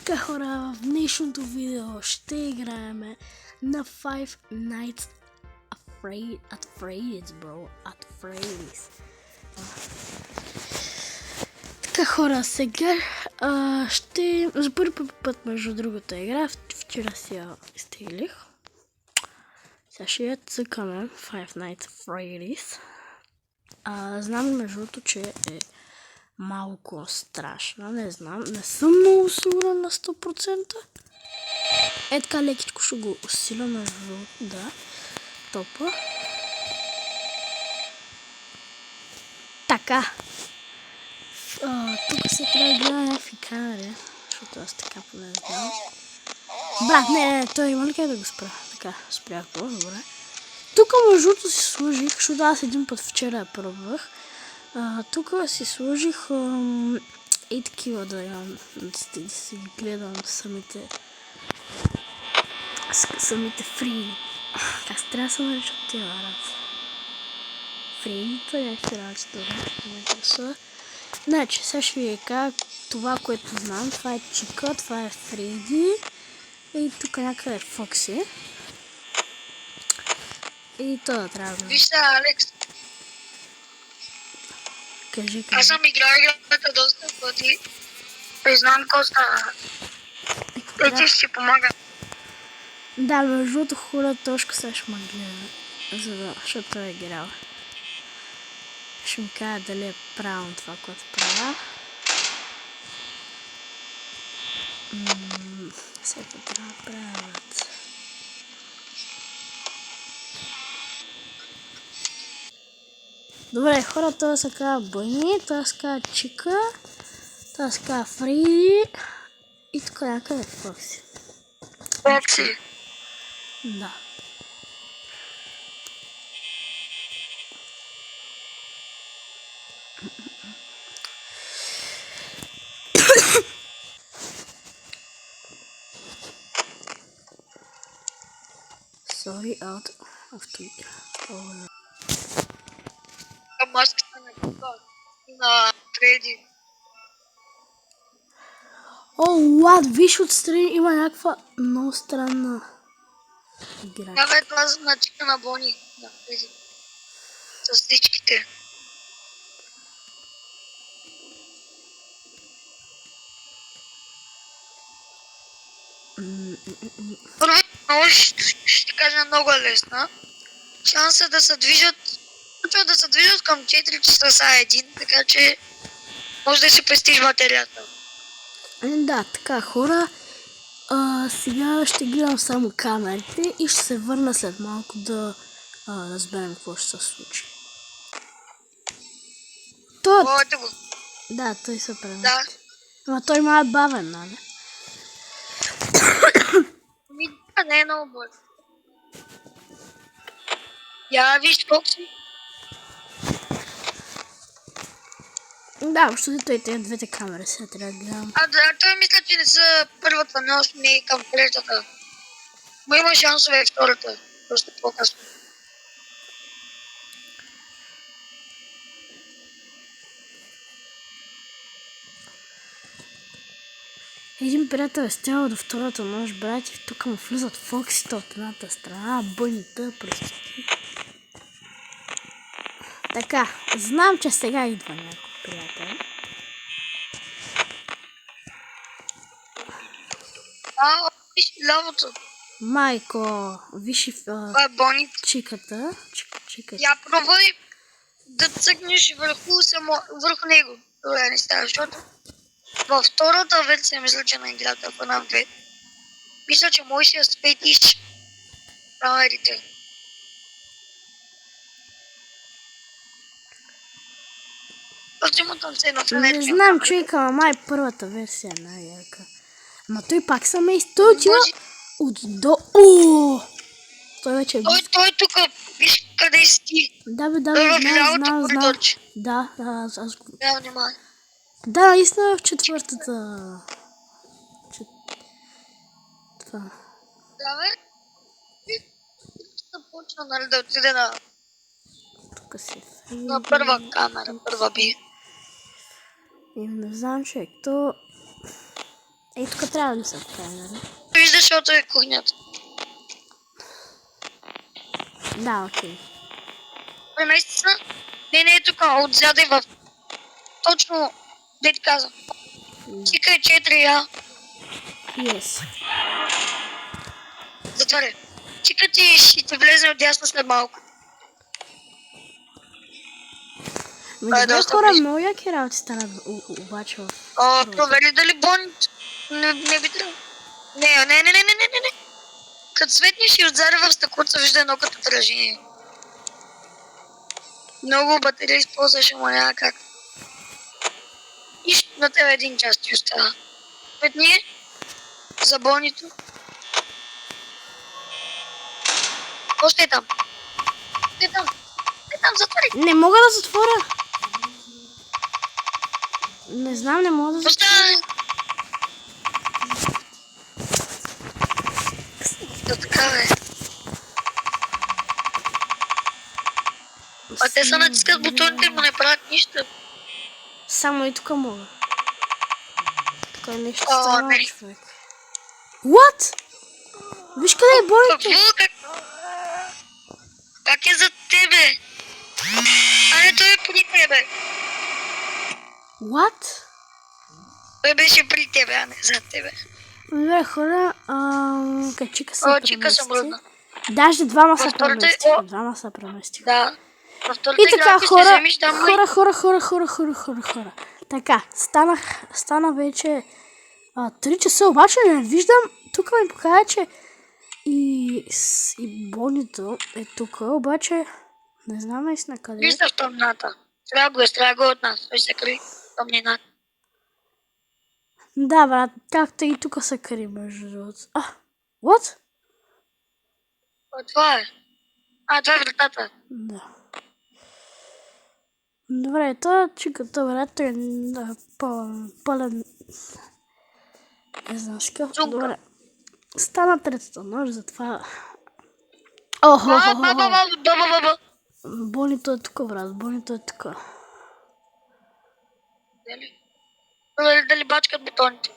Така хора, в днешното видео ще играем на Five Nights at Freddy's, bro. At Freddy's. Така хора, сега ще... За първи път между другата игра, вчера си я изтеглих. Сега ще я цъкаме Five Nights at Freddy's. Знам между другото, че е малко страшна, не знам, не съм много сигурен на 100%. Е така лекичко ще го усиля между, да, топа. Така. Тук се трябва да гледа някакви камери, защото аз така поне знам. Брат, не, той има ли къде да го спра? Така, спрях го, добре. Тук междуто си сложих, защото аз един път вчера я пробвах. Тук си сложих и такива да имам, да си гледам самите фри. Как се трябва да се наричат тия раци? Фриите, някакви раци, да ме интересува. Значи, сега ще ви кажа това, което знам. Това е Чика, това е Фреди. И тук някъде е Фокси. И това трябва да... Виж сега, Алекс. Кажи. Аз съм играл играта доста пъти. Признам какво става. И ти ще ти помага. Да, между другото хора точка сега ще ме гледа, защото той е играл. Ще ми кажа дали е правилно това, което правя. Всеки трябва да правят. Добре, хора, това се казва Бъни, това се казва Чика, това се казва Фриди и тук някъде е Фокси. Фокси. Да. Sorry, out of Twitter. Маската на Фреди. О, лад, виж отстрани има някаква много странна игра. Да, бе, това на Чика на Бони. На Фреди. С всичките. Първо ще кажа много лесна. Шанса да се движат към 4 часа са един, така че може да си пестиш батерията. Да, така хора. Сега ще гледам само камерите и ще се върна след малко да разберем какво ще се случи. Говорите го. Да, той се премести. Да. Ама той ма е бавен, нали? Не е много бързо. Я виж Фокси. Да, защото той тези двете камери сега трябва да гледам. Да, той мисля, че не са първата нощ, не към третата. Но има шансове и втората. Просто по-късно. Един приятел е стял до втората нощ, брат, и тук му влизат Фоксите от едната страна, бъните през. Така, знам, че сега идва някой приятел. Виж лявото. Майко, виж Това е Бони. Чиката. Я пробвай да цъкнеш върху него. Добре, не става, защото във втората версия, мисля, че на играта, ако нам две, мисля, че можеш да светиш камерите. Просто има там се едно фенерче. Не знам, човека, ама май първата версия е най-яка. Ама той пак съм е източил отдолу. Ооо! Той вече е... Той тук, виж къде си ти. Да, бе, знам. Да, аз го... Да, внимай. Да, наистина в четвъртата... Това. Да, бе. Започна, нали, да отиде Тук си... на първа камера, първа би. И не знам, човек, то... Ей, тук трябва да се отправи, нали? Виждаш, защото е кухнята. Да, окей. Премести се. Не е тук, отзаде в... Точно, де ти каза. Чика е 4А. Yes. Затваря. Чика ти ще ти влезе отдясно след малко. Добре, доста хора, близко. много яки работи станат обаче в... Провери дали бонит. Не би трябвало. Не. Като светнеш и отзаде в стъклото се вижда едно като отражение. Много батерия използваш, ама няма как. Нищо на тебе един час ти остава. Светни за бонито. Още е там. Е там, затвори. Не мога да затворя. Не знам, не мога да затворя. Остава. Да, така бе. А те са натискат бутоните, но не правят нищо. Само и тук мога. Тук е нещо О, става, не. човек. What? Виж къде е бойто? Как е зад тебе? А не, той е при тебе. What? Той беше при тебе, а не зад тебе. Добре, хора, качика се О, чика съм премести. родна. Даже двама се втората- преместиха. о! Двама се преместиха. Да. Във втората И така, игра, ако ще хора, вземеш там хора. Така, стана вече 3 часа, обаче не виждам. Тук ми показва, че и Бонито е тук, обаче не знам наистина къде е. Вижда в тъмната. Трябва го от нас. Той се кри в тъмнината. Да, брат, както и тук се кри, между другото. What? Това е. Това е вратата. Да. Добре, това чиката, брат, е пълен... Не знам си какъв. Чука. Добре. Стана третата нощ, затова... Ба. Бонито е тук, брат, Бонито е тук. Дали бачкат бутоните?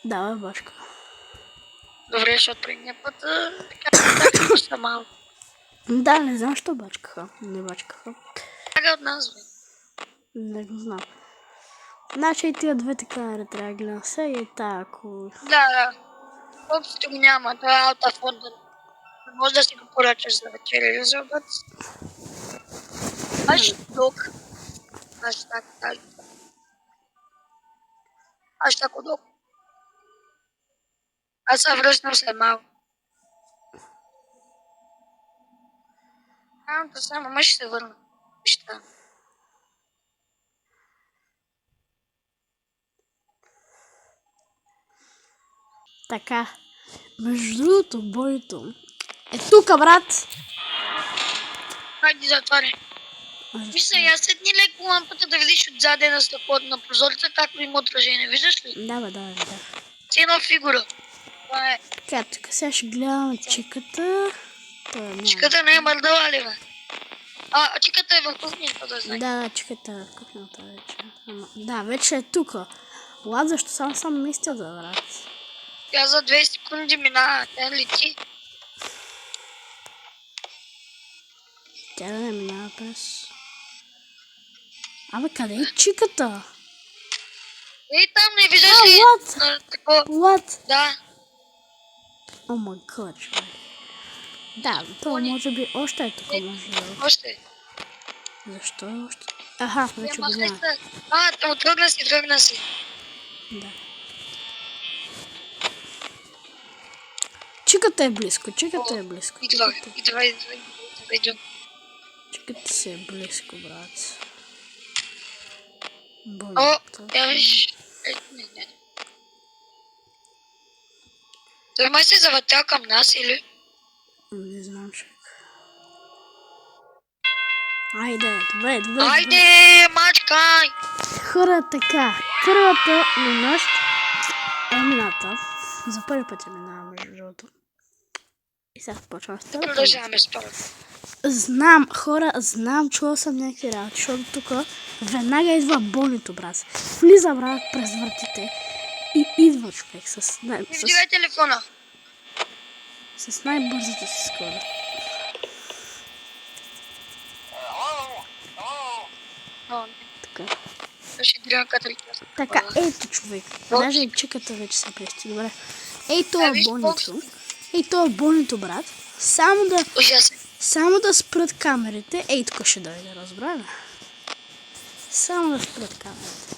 Да, бе, башка. Добре, защото предния път така ще малко. Да, не знам, що бачкаха. Не бачкаха. Тяга от нас, бе. Не го знам. Значи и тия двете камери трябва да гледам се и тая, ако... Да. Общо го няма. Това е алта фонда. Не може да си го поръчаш за вечеря или за обед. Док. Тако док. Аз се връщам след малко. Да само мъж ще се върна. Вижте. Така. Между другото, бойто е тука, брат. Хайде, затваря. Мисля, аз седни леко лампата да видиш отзаде на стъклото на прозореца, както има отражение. Виждаш ли? Да. Си една фигура. Това е. Така, тук сега ще гледам чиката. Чиката не е мърдала ли, бе? Чиката е в кухнята, да знаеш. Да, чиката е в кухнята вече. Да, вече е тук. Лад, защо сам мисля да, брат? Тя за 2 секунди мина. Тя лети. Тя да не минава през... Абе, къде е чиката? Ей, там не виждаш ли? What? Да. О май гад, човек. Да, то може би още е тук, може да... Още. Защо е още? Аха, вече го няма. Тръгна си. Да. Чиката е близко. Идва. Чиката си е близко, брат. Виж. Не. Той май се завъртял към нас или? Не знам, човек. Айде, добре. Айде, мачкай! Хора, така. Първата ми нощ е мината. За първи път я минава, между другото. И сега почвам с Да това. продължаваме според. Знам, хора, знам, чувал съм някакви работи, защото тук веднага идва болнито, брат. Влиза, брат, през вратите и идва човек Не вдигай телефона. с най-бързата си скорост. О, Така. ще гледам катрите. Така, ето човек. Даже и чеката вече се прести. Добре. Ей това виж, болнито. Ей това болнито, брат. Ужасен. Само да спрат камерите. Ей, тук ще дойде, разбрана. Само да спрат камерите.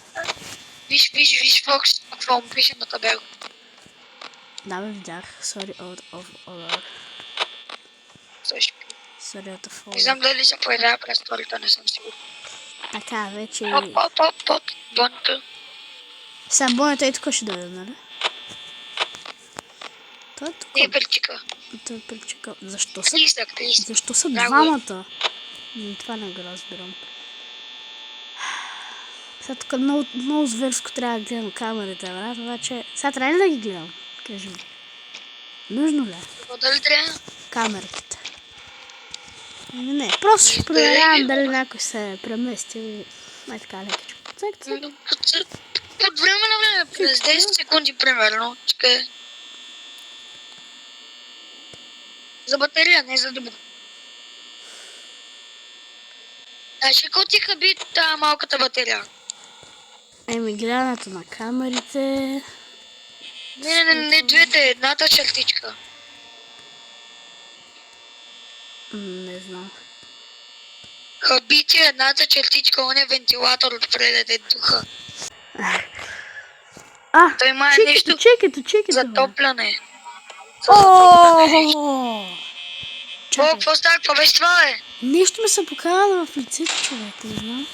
Виж, Фокс, какво му пише на табел. Да, бе, видях. Sorry, over. Също. Sorry, out of Не знам дали се появява през сторията, не съм сигурен. Така, вече... Поп, бонто. Сега болнито и тук ще дойде, нали? Той е тук. Не е причика. Той е причекал. Защо са Драго е. двамата? Това не го разбирам. Сега тук много зверско трябва да гледам камерите, брат, обаче... Сега трябва ли да ги гледам? Кажи ми. Нужно ли? Какво дали трябва? Камерите. Не, просто ще проверявам дали някой се премести. Май така лекичко. Цък. От време на време, през 10 секунди примерно. Чакай. За батерия, не за добро. Ще котиха би тази малката батерия. Еми, гледането на камерите... Не двете, едната чертичка. Не знам. Хабити едната чертичка, он е вентилатор отпред да духа. Той има нещо чекайте. за топляне. Чакай. Какво става? Какво беше това, бе? Нещо ми се показва в лицето, човек, не знам.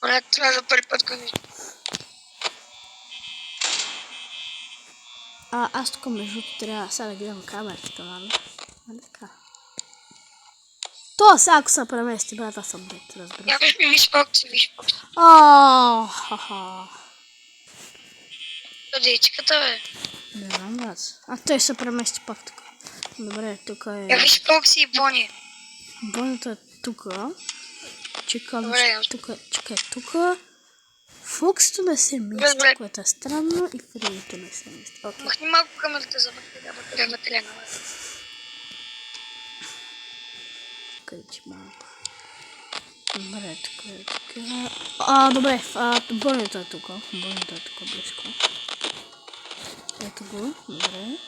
Брат, това за първи път го виждам. Аз тук между трябва сега да гледам камерите, нали? Нали така? То сега ако се премести, брат, аз съм дет, разбира. Я виж Фокс. Ха-ха. Дечката, бе. Не знам, брат. Той се премести пак тук. Добре, тук е... Я виж Фокс и Бони. Бонито е тук. Чекай, тук. Фоксто не се мести, което е странно, и Фредито не се мести. Окей. Махни малко камерата за батерия. Къде малко. Добре, тук е така. Добре, Бонито е тук. Близко. Ето го, добре.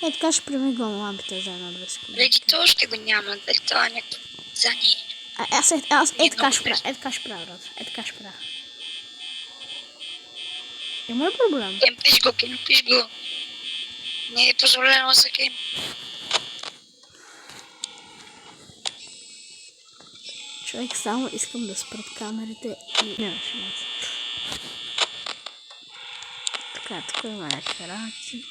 Така ще премигвам лампите за една-две секунди. Преди то ще го няма, дали това е някакво задание. Аз така ще правя, брат. Така ще правя. Има ли проблем? Кемпиш го. Не е позволено за кем. Човек, само искам да спрат камерите и нямаше нас. Така, тук има някакви работи.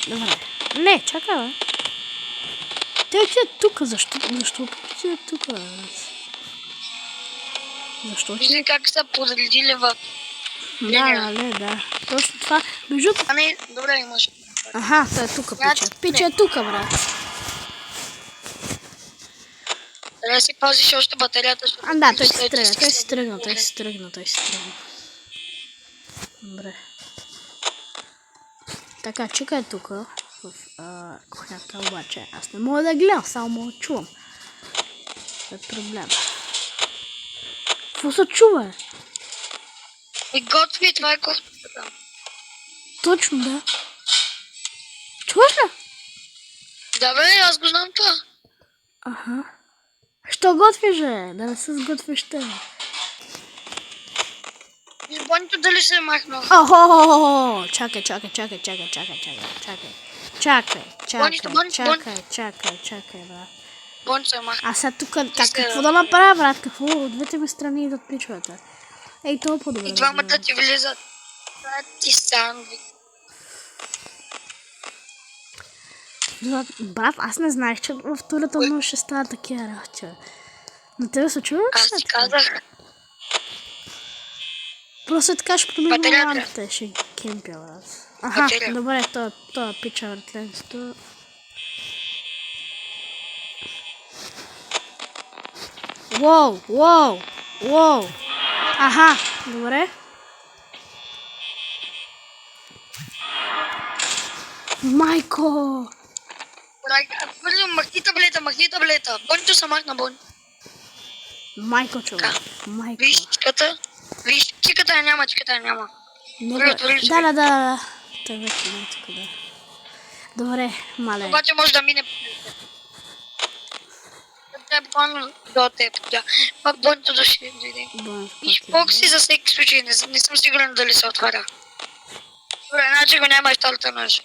Добре. Не, чакай, бе. Те отиват тук, защо отиват тук, бе? Защо? Виждай как са подредили в... Да. Точно това. Между... не, добре, имаш. Аха, той е тук, пича. Пича е тук, брат. Трябва да си пазиш още батерията. Да, той си тръгна. Добре. Така, чека е тук. В кухнята, обаче аз не мога да гледам, само мога да чувам. Това е проблем. Какво се чува? И готви, това е готви там. Точно, да. Чуваш ли? Да, бе, аз го знам това. Аха. Що готвиш, бе? Да не се сготвиш те. Виж Бонито дали се е махнал. Чакай. Чакай, брат. Бонито се е махнал. Аз сега тук, какво да направя, брат? Какво? От двете ми страни идват пичовете. Ей, това по-добре. И двамата ти влизат. Това ти сам. Брат, аз не знаех, че във втората нощ ще става такива работи. На тебе се чува? Аз ти казах. Просто така ще подмигна Батерията. лампите, ще кемпя, брат. Аха, Батерия. добре, това пича въртленцето. Уоу! Аха, добре. Майко! Бързо, махни таблета. Бончо се махна, Бон. Майко, човек. Майко. Виж чиката. Виж, чиката я няма. Да. Той вече не е тук, да. Добре, мале. Обаче може да мине. Трябва буквално до теб. Да. Пак Бончо дошли. Виж, Фокси за всеки случай. Не съм сигурен дали се отваря. Добре, значи го нямаш втората нощ.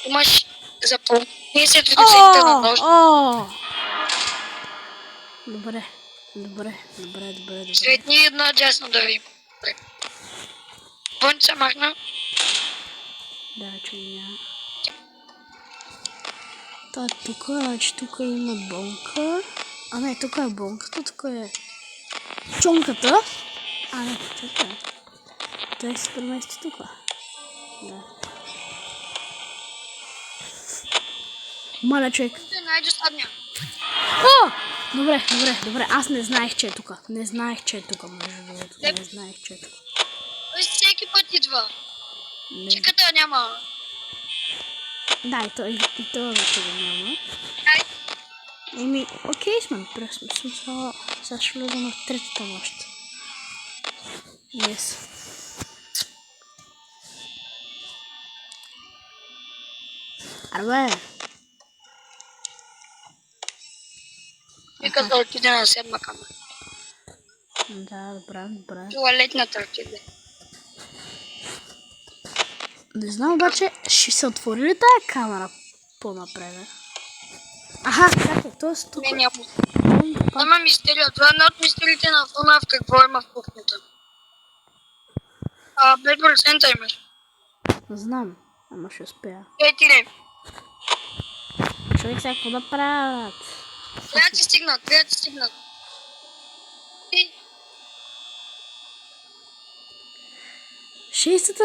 Имаш за по 10% на нощ. Добре. Средни и една дясно да видим. Бончо се махна. Да, че няма. Та тук, значи тук има бонка. А не, тук е бонката, тук е чонката. А не, чакай. Той се премести тук. Да. Маля, човек. Най-досадния. О! Добре. Аз не знаех, че е тук. Не знаех, че е тук, между другото. Не знаех, че е тук. Той всеки път идва. Не. Чиката няма. Да, и той вече го няма. Ай, Еми, окей сме, смисъл, сега ще влезем в третата нощ. Yes. Арбе, вика да отиде на седма камера. да, добре. Туалетната отиде. Не знам обаче, ще се отвори ли тая камера по-напред? Аха, чакай, т.е. тук... Не, няма. Има мистерия. Това е една от мистериите на FNAF, какво има в кухнята. 5% имаш. Знам, ама ще успея. Ей, ти не. Човек сега какво да правят? Трябва да ти стигнат. И Шестата...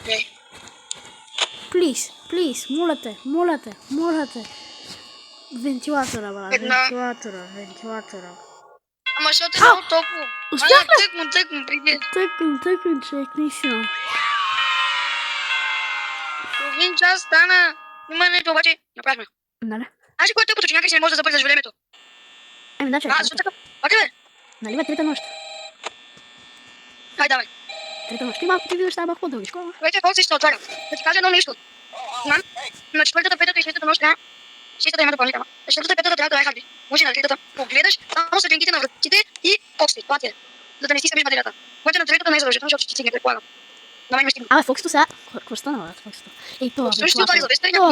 не. Плиз, моля те. Вентилатора, брат, вентилатора. Ама защото е много топло. Успях ли? Тъкмо, приди. Тъкън, човек, наистина. Половин час стана. Има нещо, обаче направихме. Нали? Значи, което е че някак си не може да забързаш времето. Еми, да, човек. Защо така? Окей, бе. Нали бе, трета нощ? Ай, давай. Трета нощ. Ти малко ти виждаш тази по-дългичко, ама. Вече Фокси ще се отваря. Да ти кажа едно нещо. Знам, на четвъртата, петата и шестата нощ трябва. Шестата има допълнителна. На четвъртата и петата трябва да хайхарди. Може на третата погледаш само светлинките на вратите и Фокси. Това ти е. За да не си събиш материята. Обаче на третата не е задължително, защото ще ти стигне, предполагам. На мен ми стигна. Абе, Фоксито сега... Какво стана, брат, Фоксито? Ей, това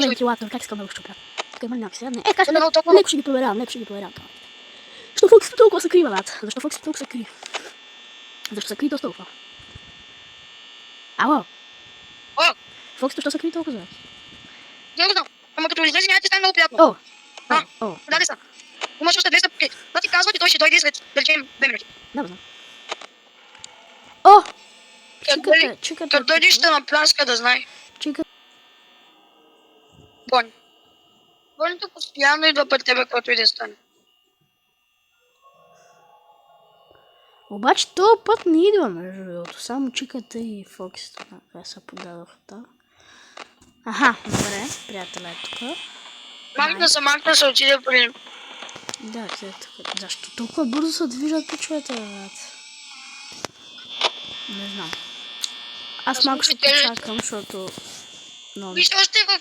вентилатор, как искам да го щупя. Тук има някакви сега. Така ще леко ще ги проверявам. Защо Фоксито толкова се крива, брат? Защо Фоксито толкова се крие? Защо се крие толкова? Ало? О, Фоксито, що се крие толкова, брат? не го знам. Ама като излезе, няма ти стане много приятно. О. Даде са. Имаш още 200 пакет. Да ти казва, че той ще дойде след, да речем, 2 минути. Да, знам. О! Чиката. Като дойдеш ще напляска да знае. Чиката. Бони. Бонито постоянно идва пред тебе, когато и да стане. Обаче този път не идва, между другото. Само чиката и Фоксито се подадоха там. Аха, добре, приятеля е тук. Магна се отиде при... Да, тя е тук. Защо толкова бързо се движат пичовете, брат? Не знам. Аз малко ще почакам, защото... Виж, още в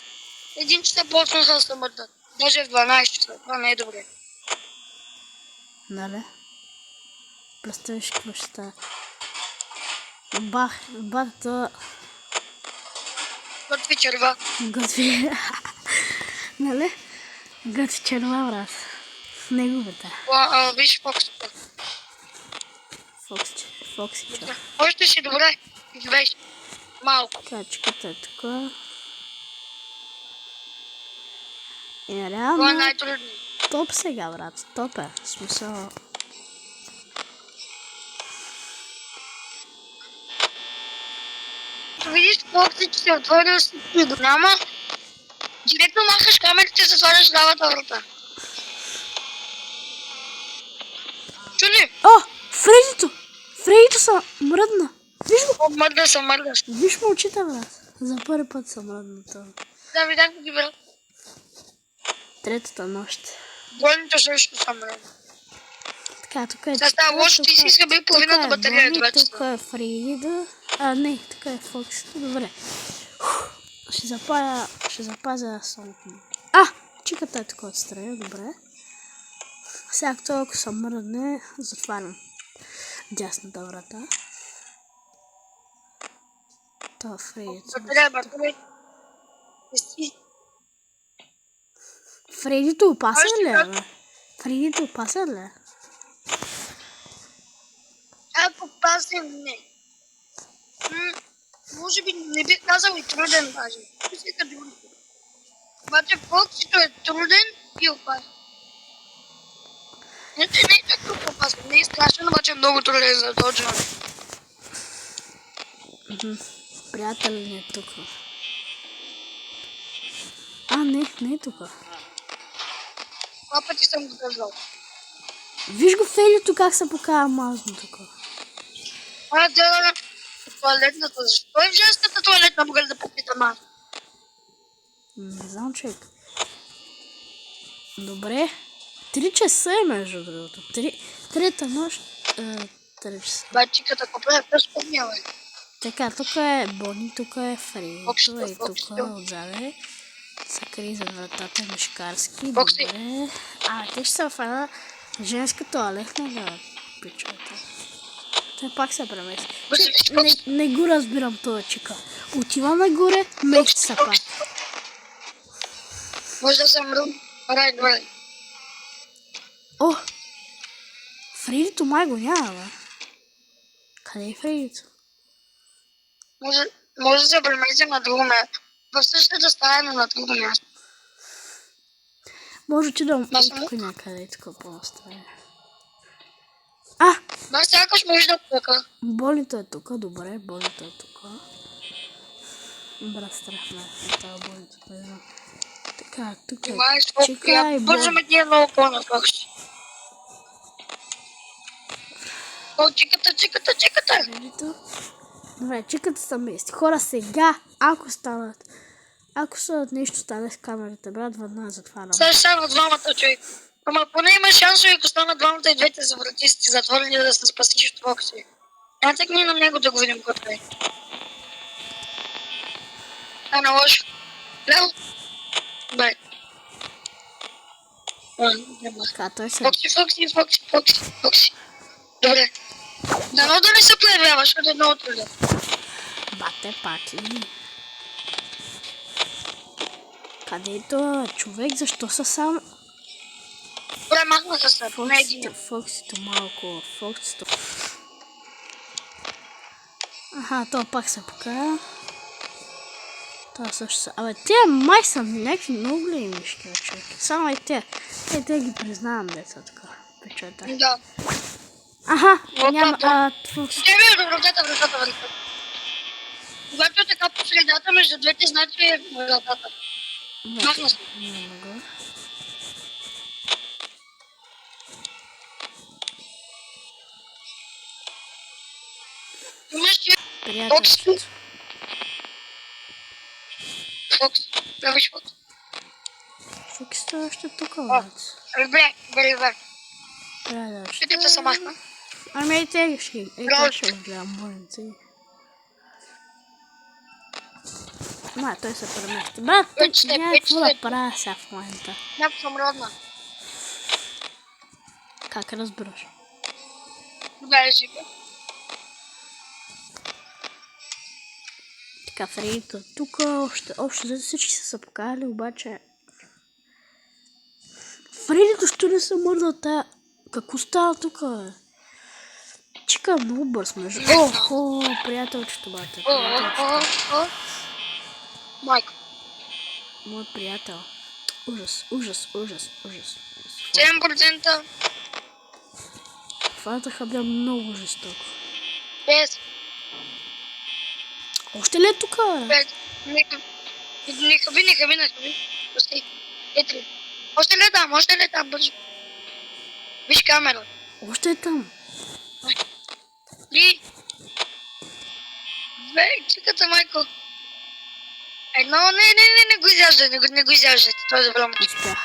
1 часа почнаха да се мърдат. Даже в 12 часа. Това не е добре. Нали? Представиш какво ще става. Бах, то... Готви черва. Готви... Нали? Готви черва, брат. Неговата. Виж Фоксито. Фокси черва. Още си добре. Извеш. Малко. Така, чекайте е тук. И Това е реално най-трудно. топ сега, брат. Топ е. В смисъл... Видиш Фокси, че се отворил си и го няма. Директно махаш камерите и затваряш лявата врата. Чули? О! Фредито! Фредито са мръдна! Виж го! Мърдаш. Виж му очите, брат. За първи път съм мръдна това. Да, видях ги, брат. Третата нощ. Болните също са мръдни. Така, тук е... Сега става лошо, ти си изхъби половината батерия от вече. Тук е Фредито. А, не, тук е Фокси. Добре. Ще запазя самото му. А! Чиката е тук отстрани, добре. Сега ако съм мръдне, затварям дясната врата. Това Фредито. Батерия. Фредито опасен ли е, бе? Фредито опасен ли е? Ако пасим, не. Може би не бих казал и труден даже. Мислите друго. Обаче Фоксито е труден и опасен. Не е толкова опасен. Не е страшен, обаче е много труден за този човек. Приятел не е тук. А, не е тук. Това пъти съм го казал. Виж го Фелито как се покава мазно тук. Това е дела туалетната. Защо е в женската туалетна, мога ли да попитам аз? Не знам, човек. Добре. 3 часа е между другото. Трета нощ. 3 часа. Бачиката купа е пръспомнява. Така, тук е Бони, тук е Фокси, Фредито и тук Фокси. отзаде се крие за вратата мишкарски. Фокси. Добре. Те ще са в една женска туалетна да пичовете. Той пак се премести. Не го разбирам това чика. Отива нагоре, мещи се пак. Може да съм рум. Добре. О! Фредито май го няма, бе. Къде е Фредито? Може да се преместим на друго място. В същата стая, но на друго място. Може ти да му Аз съм тук някъде тук по-настране. Да, сякаш може да пъка. Болито е тук, добре, болито е тук. Брат, страх ме е това болито, не знам. Така, тук е Това е чика и шок. Бързаме ти е много по-напъкси. О, чиката. Болито. Добре, чиката са мести. Хора, сега, ако станат нещо стане с камерите, брат, веднага затварям. Сега ще станат двамата, човек. Ама поне има шансове, ако станат двамата и двете за вратисти затворени да се спасиш от Фокси. Тък ние на него да го видим какво е. На лошо. Лео? Бай. Няма. Така, той се... Фокси. Добре. Дано да не се появява, защото е много трудно. Бате пак ли? Където човек, защо са само... Добре, махнаха се, не един. Фоксито малко, Фоксито... Аха, то пак се покая. Това също са... Абе, те май са някакви много големи мишки, човек. Само и те. Те ги признавам, деца така. Печата. Да. Аха, няма... Ще ви вратата. Когато е така по средата между двете, значи е вратата. Махна се. Имаш ти Приятелството. Фокс. Правиш Фокс. Фоксито е още тук, брат. Добре. Трябва да Ще те се махна. Ами те ще гледам болници. Той се премести. Брат, няма какво да правя сега в момента. Някакво съм родна. Как разбираш? Добре, живе. Така, Фредито тук, общо за всички са се покаяли, обаче... Фредито ще не се мърда от тая... Какво става тук, бе? Лечка много бърз между. Охо, приятелчето, бате. Приятелчето. Майко. Моят приятел. Ужас. 7%. Фатаха бе много жестоко. 5. Още ли е тук, бе? 5. Нека би. Пусти. 4. Още ли е там, бързо. Виж камера. Още е там. 3. 2. Чекайте, майко. 1. Не го изяждайте. Това е забравно. Успях.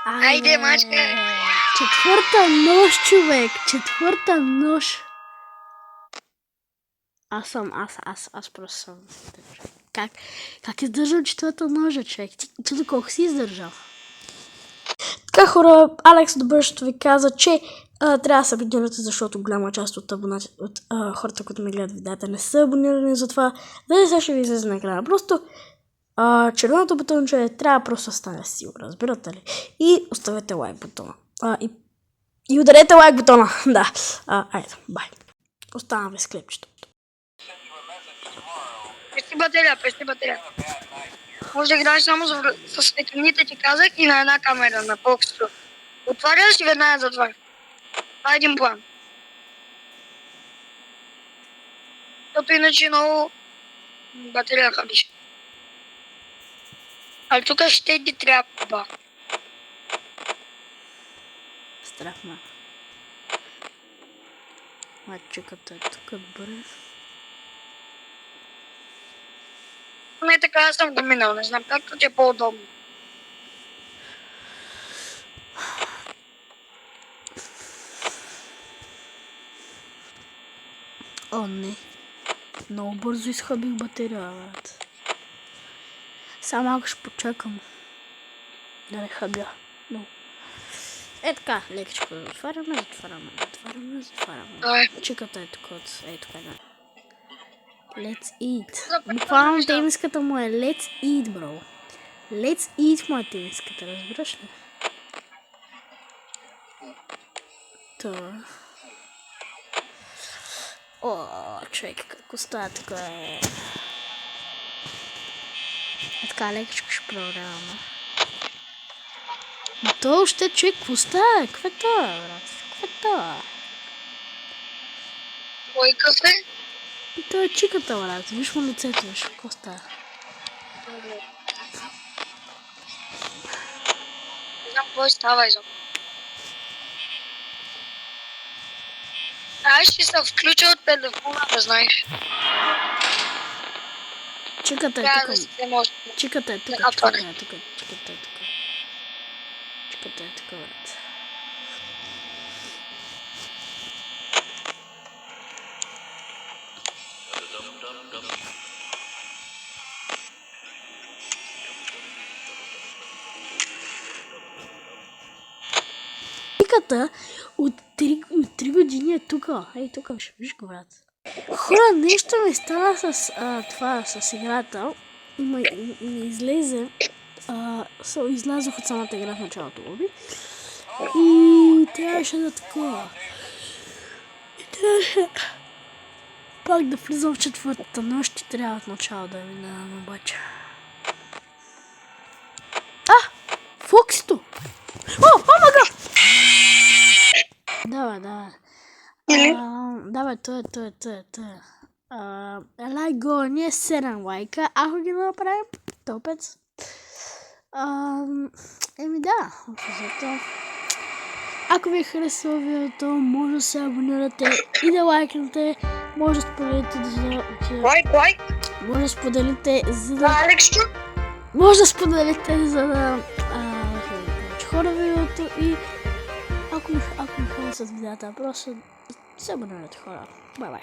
Айде, мачка. Четвърта нощ, човек. Четвърта нощ. Аз просто съм. Как издържам четвърта ножа, човек? Ти до колко си издържал? Така, хора, Алекс Добършето ви каза, че трябва да се абонирате, защото голяма част от хората, които ме гледат видеята, не са абонирани, затова да не се ще ви излезе на екрана. Просто червеното бутонче трябва просто да стане силно, разбирате ли? И оставете лайк бутона. И ударете лайк бутона, да. Айде, бай. Оставаме с клипчето. Пести батерия. Може да играеш само с екраните, ти казах, и на една камера, на фокусто. Отваряш и веднага затваряш. Това е един план. Защото иначе много батерия хабиш. А тук ще ти трябва. Страх ме. Чеката е тук бърз. Не така, аз съм го минал, не знам както ти е по-удобно. О, не. Много бързо изхабих батерия, брат. Само малко ще почакам. Да не хабя. Но. Е така, лекичко да затваряме. Чеката е тук от... Ей, тук е да. Let's eat. Буквално темиската му е Let's eat, бро. Let's eat му е темиската, разбираш ли? Това. О, човек, какво става тук е? Така, лекичко ще проверяваме. То още човек, какво става? Какво е това, брат? Какво е това? Кой кафе? И това е чиката, брат. Виж му лицето, виж. Какво става? Не знам какво става изо. Аз ще се включа от телефона, да знаеш. Чиката е Трябва тук. да се може. Чиката е тук. Да, Чиката е тук. Чиката е тук, брат. Чиката от 3 години е тук. Ей, тук, виж го, брат. Хора, нещо ми стана с това, с играта. И ми излезе. Излязох от самата игра в началото лоби. И трябваше да такова. И трябваше пак да влизам в четвъртата нощ и трябва от начало да минавам обаче. Фоксито! О, мага! Давай. Давай, той. Лайк го, ние 7 лайка, ако ги направим, топец. Да, ако ви е харесало видеото, може да се абонирате и да лайкнете, може да споделите Лайк! Може да споделите, за да... Алексчо? Може да споделите, за да... повече хора видеото и... Ако ми харесат видеята, просто се абонирате, хора. Бай-бай.